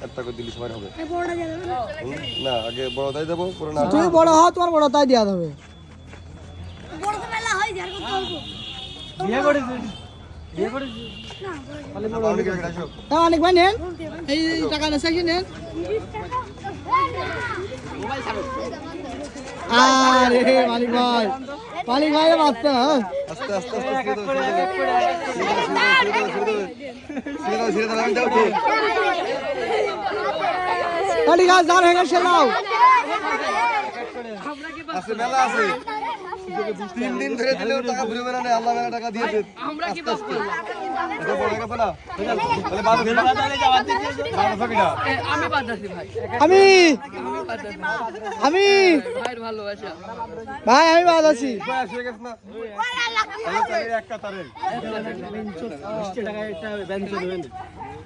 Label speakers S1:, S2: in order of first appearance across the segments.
S1: একটা করে দিলি সবার হবে না, আগে বড় তাই দেবো পুরো না।
S2: তুই বড় হ, তোমার বড় তাই দেওয়া হবে। অনেক ভাই নেন, এই টাকা নেন, নেন। আরে মালিক ভাই, মালিক ভাই বাঁচতে না।
S1: আস্তে আস্তে
S2: ঠিক আছে, যার হয়ে গেছে লাও।
S1: আছে মেলা আছে, 3 দিন ধরে দিলেও টাকা ঘুরে বেড়ানে। আল্লাহ মেলা টাকা দিয়েছে।
S3: আমরা কি বাপ করলাম?
S1: এটা বড় কথা না। তাহলে বাদ দে,
S3: আমি বাদাসি ভাই,
S2: আমি
S3: ভাইয়ের ভালোবাসা।
S2: ভাই আমি বাদ আছি।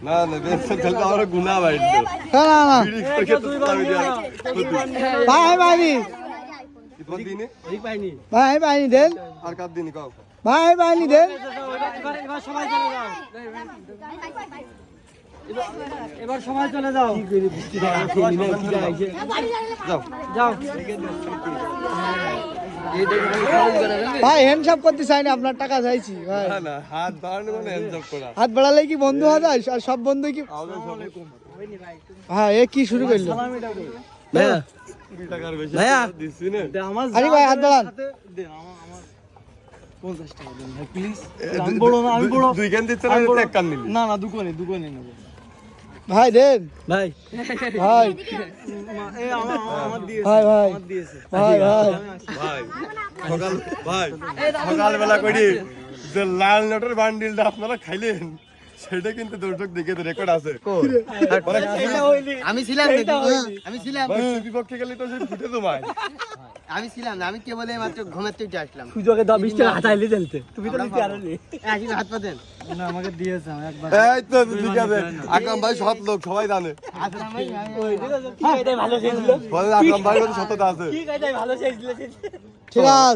S1: না না বেশন চলতে আমার গুনাহ ভাই।
S2: না না না ভাই আমি পাইনি,
S1: ইতমান দিনে
S2: ভাই আমি পাইনি দেন,
S1: আর কার দিনই কও।
S2: ভাই আমি পাইনি দেন।
S4: এবার সময় চলে যাও।
S1: যাও
S4: যাও।
S2: ভাই হ্যান্ডশপ করতে চাই না, আপনার টাকা চাইছি ভাই।
S1: না না হাত বাড়ানো মানে এনজয় করা।
S2: হাত বাড়ালে কি বন্ধু হওয়া যায়? আর সব বন্ধু কি? হ্যাঁ এ কি শুরু করলো?
S1: ভাইয়া 2 টাকার বেশি দিছি না।
S2: আরে ভাই হাত বাড়ান।
S4: দেন আমার 50 টাকা দেন ভাই প্লিজ। আমি বড় না, আমি বড়।
S1: 2 কেন দিছ না, এক কান নিলি।
S4: না না দোকানে নেব
S2: ভাই দেন
S4: ভাই।
S2: ভাই
S4: এই আমার দিয়েছে,
S2: ভাই ভাই
S4: আমার দিয়েছে
S2: ভাই ভাই
S1: ভাই সকালবেলা করি যে লাল নোটের বান্ডিলটা আপনারা খাইলেন, সেটা কিন্তু দর্শক দেখে তো রেকর্ড আছে।
S5: আমি ছিলাম আমি ছিলাম
S1: বিপক্ষে গেলে তো সে ফুটে তোমায়।
S5: আমি ছিলাম না, আমি কেবল মাত্র ঘুমের থেকে আসলাম।
S4: সুযোগে 20 টাকা হাতাইলে চলতে। তুমি তো নিতে আরলি।
S5: একই হাত পা দেন।
S4: না আমাকে দিয়েছে, আমি একবার।
S1: এই তো ঠিক আছে, আকরাম ভাই সৎ লোক, সবাই জানে।
S4: কি এটাই ভালো শেষ দিল।
S1: বলে আকরাম ভাই কত সততা আছে।
S4: কি এটাই ভালো শেষ দিল।
S2: ঠিক আছে।